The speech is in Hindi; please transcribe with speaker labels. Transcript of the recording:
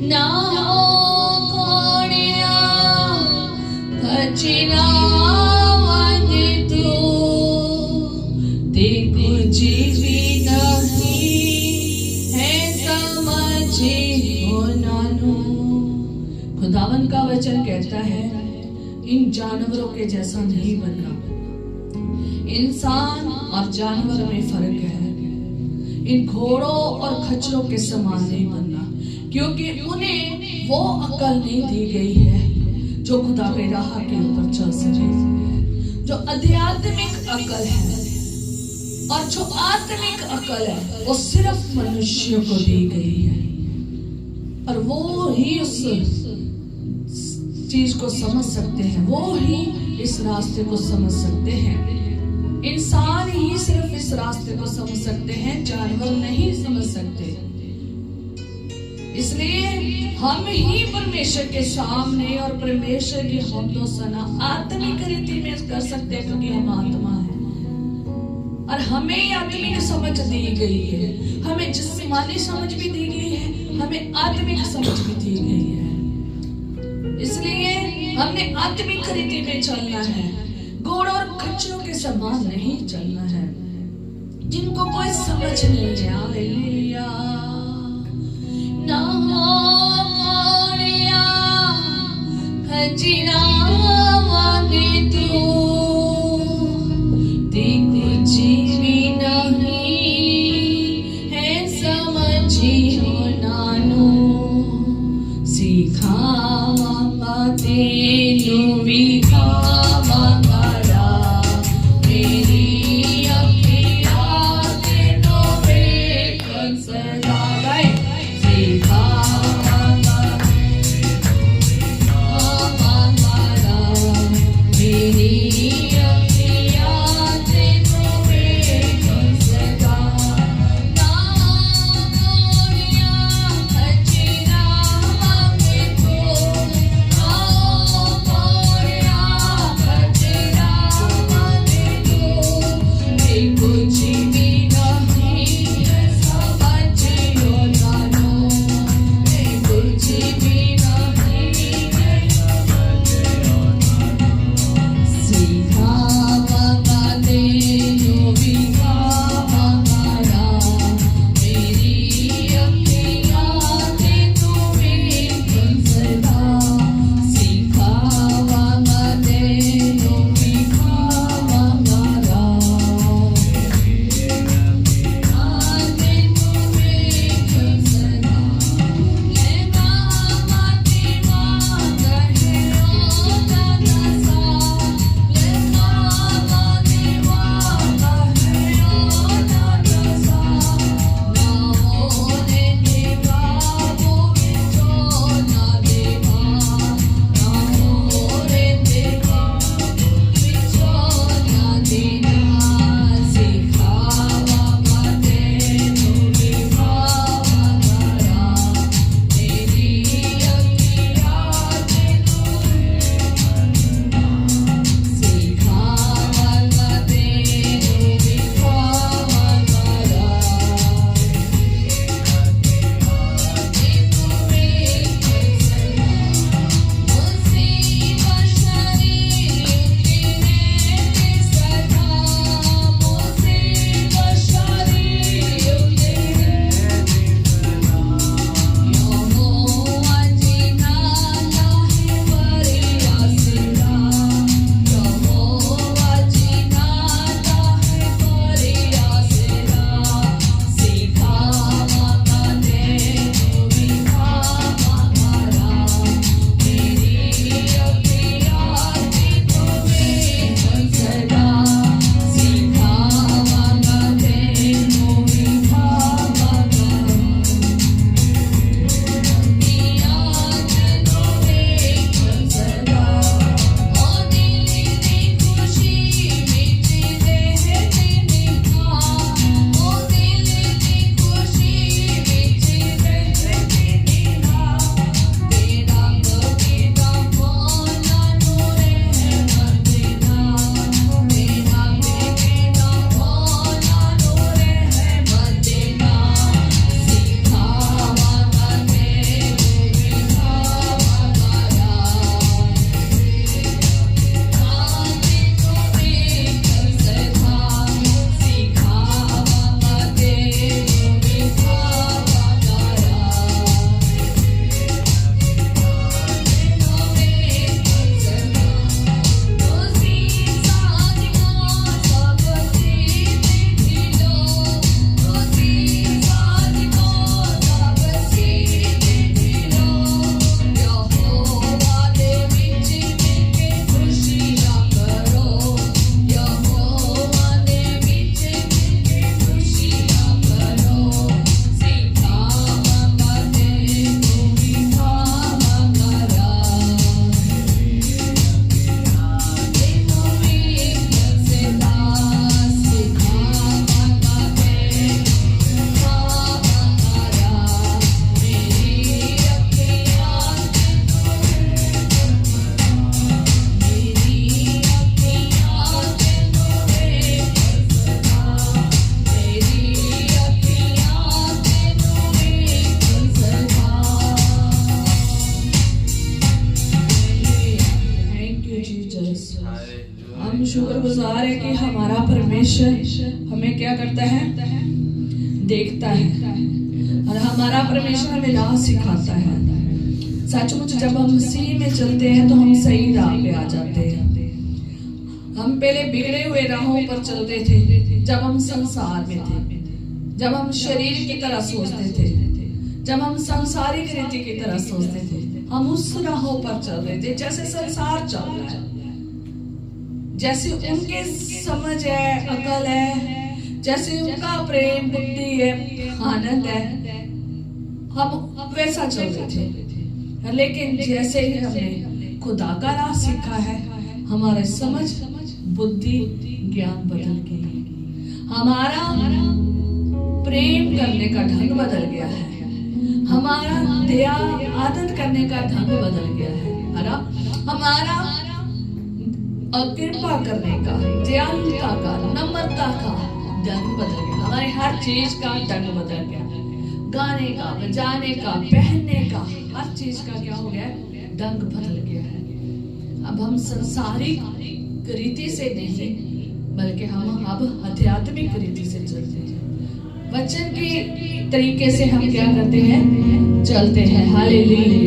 Speaker 1: ना कोणिया खचिना वांगे तू ते कुछ भी नहीं है समझे हो नानू। खुदावन का वचन कहता है इन जानवरों के जैसा नहीं बनना। इंसान और जानवर में फर्क है। इन घोड़ों और खच्चरों के समान नहीं बनना, क्योंकि उन्हें वो अकल नहीं दी गई है जो खुदा के राह के ऊपर चल सके। जो आध्यात्मिक अकल है और जो आत्मिक अकल है वो सिर्फ मनुष्यों को दी गई है, और वो ही उस चीज को समझ सकते हैं, वो ही इस रास्ते को समझ सकते हैं। इंसान ही सिर्फ इस रास्ते को समझ सकते हैं, जानवर नहीं समझ सकते। इसलिए हम ही परमेश्वर के सामने और परमेश्वर की हमदो सना आत्मिक रीति में कर सकते हैं, क्योंकि हम आत्मा हैं और हमें आत्मिक समझ दी गई है। हमें जिस्मानी समझ भी दी गई है, हमें आत्मिक समझ भी दी गई है। इसलिए हमने आत्मिक रीति में चलना है, घोड़ों और खच्चरों के समान नहीं चलना है जिनको कोई समझ नहीं है। हालेलुया। ना कोणिया खचिना वांगे तू ते कुछ भी नहीं है समझी हो नानू। सिखावा तेनु विखावा शुक्रगुजार है कि हमारा परमेश्वर हमें क्या करता है, देखता है, और हमारा परमेश्वर हमें राह सिखाता है। सचमुच जब हम मसीह में चलते हैं तो हम सही राह पे आ जाते हैं। हम पहले बिगड़े हुए राहों पर चलते थे जब हम संसार में थे, जब हम शरीर की तरह सोचते थे, जब हम सांसारिक रीति की तरह सोचते थे। हम उस राहों पर चल रहे थे जैसे संसार चल रहा है, जैसे उनके समझ है, अकल है, जैसे उनका प्रेम, बुद्धि है, आनंद है, हम वैसा चल रहे थे। लेकिन जैसे ही हमने खुदा का राह सीखा है, हमारे समझ, बुद्धि, ज्ञान बदल गई। हमारा प्रेम करने का ढंग बदल गया है, हमारा दया आदत करने का ढंग बदल गया है, हमारा कृपा करने का, दयालुता का, नम्रता का ढंग बदल गया, हमारे हर चीज का ढंग बदल गया, गाने का, बजाने का, पहनने का, हर चीज का क्या हो गया, ढंग बदल गया है। अब हम संसारिक रीति से नहीं, बल्कि हम अब आध्यात्मिक रीति से चलते हैं। वचन के तरीके से हम क्या करते हैं, चलते हैं। हालेलुया।